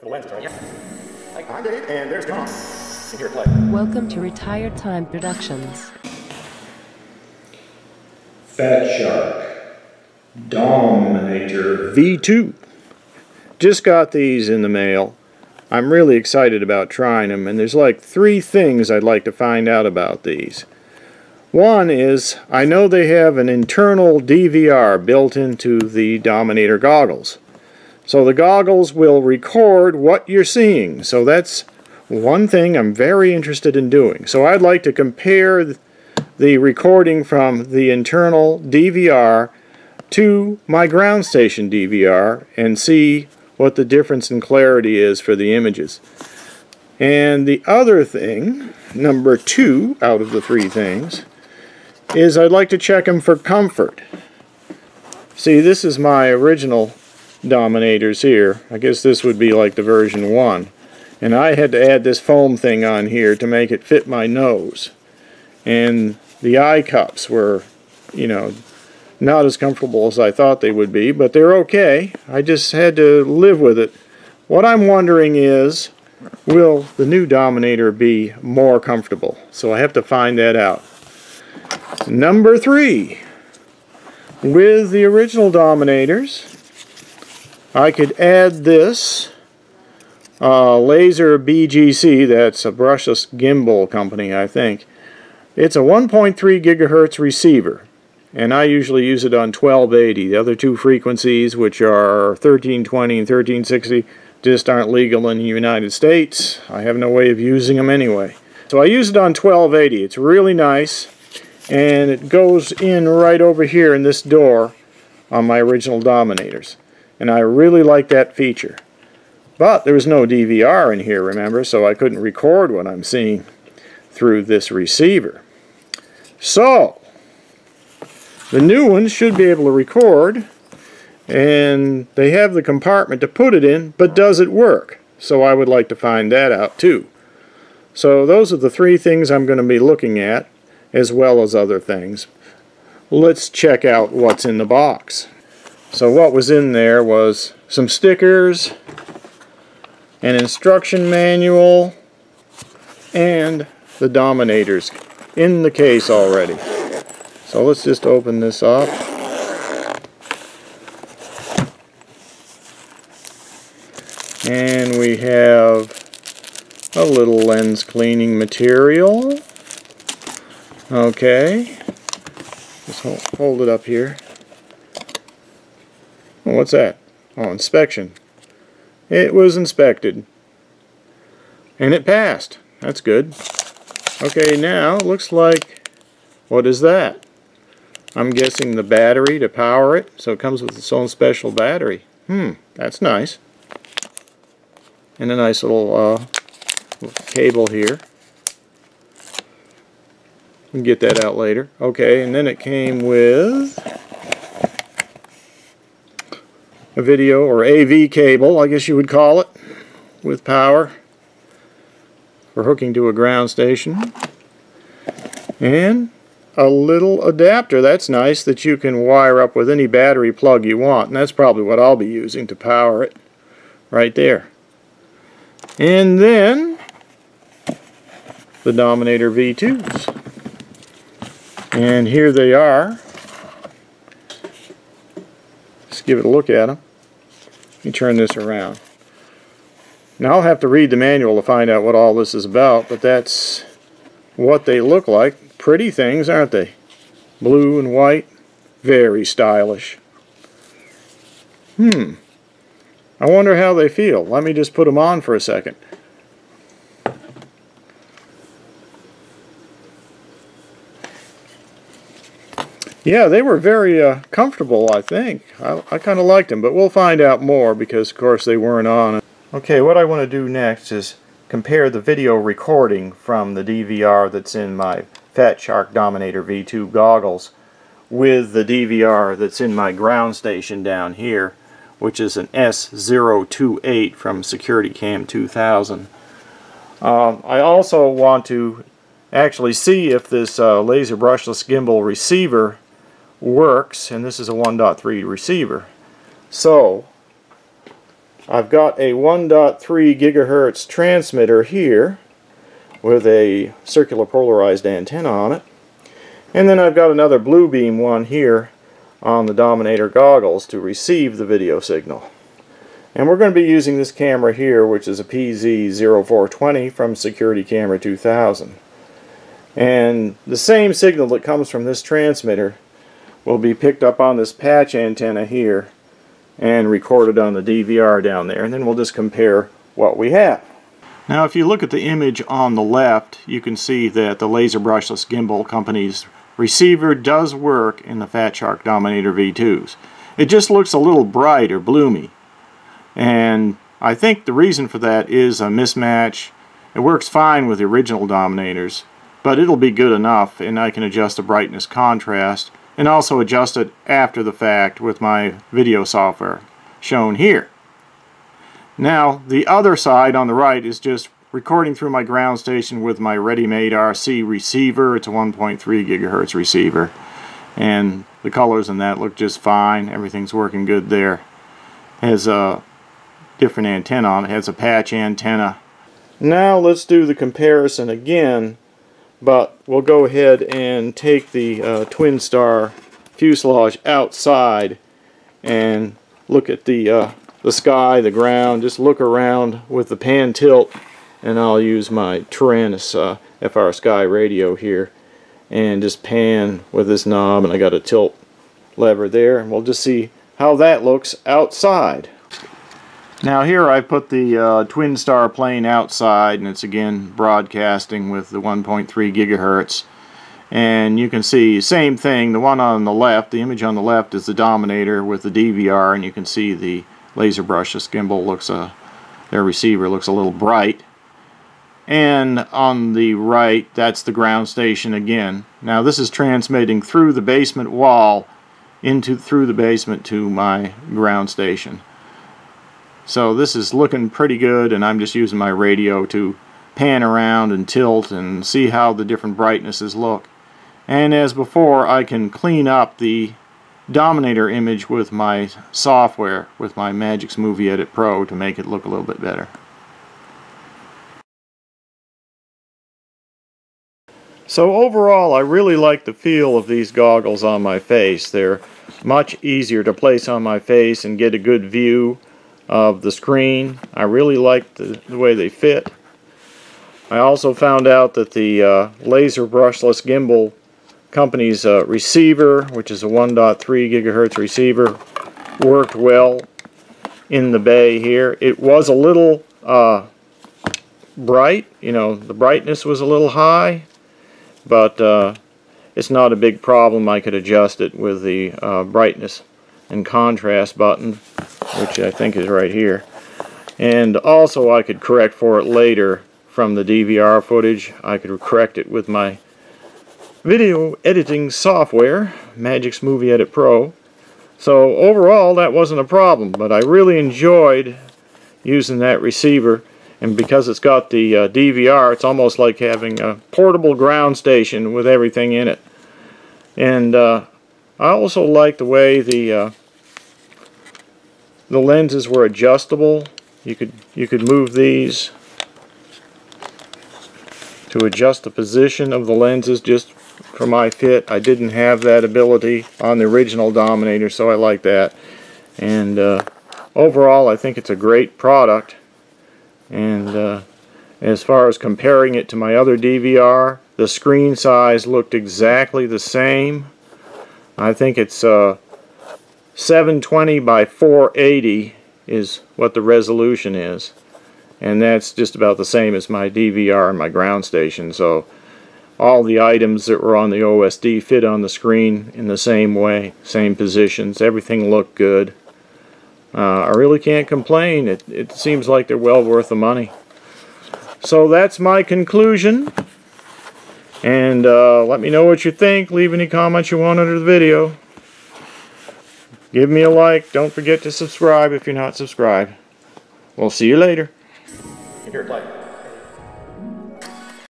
The lenses are I'm Dave, and there's John. And here play. Welcome to Retired Time Productions. Fat Shark Dominator V2. Just got these in the mail. I'm really excited about trying them, and there's like 3 things I'd like to find out about these. One is, I know they have an internal DVR built into the Dominator goggles. So the goggles will record what you're seeing. So that's one thing I'm very interested in doing. So I'd like to compare the recording from the internal DVR to my ground station DVR and see what the difference in clarity is for the images. And the other thing, number 2 out of the 3 things, is I'd like to check them for comfort. See, this is my original Dominators here. I guess this would be like the version 1. And I had to add this foam thing on here to make it fit my nose. And the eye cups were, you know, not as comfortable as I thought they would be, but they're okay. I just had to live with it. What I'm wondering is, will the new Dominator be more comfortable? So I have to find that out. Number 3. With the original Dominators, I could add this LaserBGC, that's a brushless gimbal company, I think. It's a 1.3 gigahertz receiver, and I usually use it on 1280. The other 2 frequencies, which are 1320 and 1360, just aren't legal in the United States. I have no way of using them anyway. So I use it on 1280. It's really nice, and it goes in right over here in this door on my original Dominators. And I really like that feature. But there was no DVR in here, remember, so I couldn't record what I'm seeing through this receiver. So, the new ones should be able to record, and they have the compartment to put it in, but does it work? So I would like to find that out too. So those are the 3 things I'm going to be looking at, as well as other things. Let's check out what's in the box. So what was in there was some stickers, an instruction manual, and the Dominators in the case already. So let's just open this up. And we have a little lens cleaning material. Okay. Just hold it up here. Oh, what's that? Oh, inspection. It was inspected. And it passed. That's good. Okay, now it looks like, what is that? I'm guessing the battery to power it. So it comes with its own special battery. That's nice. And a nice little cable here. We can get that out later. Okay, and then it came with a video or AV cable, I guess you would call it, with power for hooking to a ground station. And a little adapter. That's nice, that you can wire up with any battery plug you want, and that's probably what I'll be using to power it right there. And then the Dominator V2s. And here they are. Let's give it a look at them. Let me turn this around. Now I'll have to read the manual to find out what all this is about, but that's what they look like. Pretty things, aren't they? Blue and white. Very stylish. I wonder how they feel. Let me just put them on for a second. Yeah, they were very comfortable, I think. I kind of liked them, but we'll find out more because, of course, they weren't on. Okay, what I want to do next is compare the video recording from the DVR that's in my Fat Shark Dominator V2 goggles with the DVR that's in my ground station down here, which is an S028 from Security Cam 2000. I also want to actually see if this laser brushless gimbal receiver works, and this is a 1.3 receiver. So I've got a 1.3 gigahertz transmitter here with a circular polarized antenna on it. And then I've got another blue beam one here on the Dominator goggles to receive the video signal. And we're going to be using this camera here, which is a PZ0420 from Security Camera 2000. And the same signal that comes from this transmitter will be picked up on this patch antenna here and recorded on the DVR down there, and then we'll just compare what we have. Now if you look at the image on the left, you can see that the Laser Brushless Gimbal Company's receiver does work in the Fat Shark Dominator V2s. It just looks a little bright or bloomy, and I think the reason for that is a mismatch. It works fine with the original Dominators, but it'll be good enough, and I can adjust the brightness contrast and also adjust it after the fact with my video software shown here. Now the other side on the right is just recording through my ground station with my ready-made RC receiver. It's a 1.3 gigahertz receiver, and the colors in that look just fine. Everything's working good there. It has a different antenna on it. It has a patch antenna. Now let's do the comparison again, but we'll go ahead and take the twin star fuselage outside and look at the sky, the ground. Just look around with the pan tilt, and I'll use my Tyrannus FR Sky radio here and just pan with this knob, and I got a tilt lever there, and we'll just see how that looks outside. Now here I put the twin star plane outside, and it's again broadcasting with the 1.3 gigahertz, and you can see same thing. The one on the left, the image on the left, is the Dominator with the DVR, and you can see the Laser Brushless Gimbal looks their receiver looks a little bright. And on the right, that's the ground station again. Now this is transmitting through the basement wall through the basement to my ground station. So this is looking pretty good, and I'm just using my radio to pan around and tilt and see how the different brightnesses look. And as before, I can clean up the Dominator image with my software, with my Magix Movie Edit Pro, to make it look a little bit better. So overall, I really like the feel of these goggles on my face. They're much easier to place on my face and get a good view of the screen. I really like the way they fit. I also found out that the Laser Brushless Gimbal Company's receiver, which is a 1.3 gigahertz receiver, worked well in the bay here. It was a little bright, the brightness was a little high, but it's not a big problem. I could adjust it with the brightness and contrast button, which I think is right here. And also I could correct for it later from the DVR footage. I could correct it with my video editing software, Magix Movie Edit Pro. So overall that wasn't a problem, but I really enjoyed using that receiver, and because it's got the DVR, it's almost like having a portable ground station with everything in it. And I also like the way the lenses were adjustable. You could move these to adjust the position of the lenses just for my fit. I didn't have that ability on the original Dominator, so I like that. And overall, I think it's a great product. And as far as comparing it to my other DVR, the screen size looked exactly the same. I think it's 720 by 480 is what the resolution is, and that's just about the same as my DVR and my ground station. So all the items that were on the OSD fit on the screen in the same way, same positions. Everything looked good. I really can't complain. It seems like they're well worth the money. So that's my conclusion. And let me know what you think. Leave any comments you want under the video. Give me a like. Don't forget to subscribe if you're not subscribed. We'll see you later. Here, play.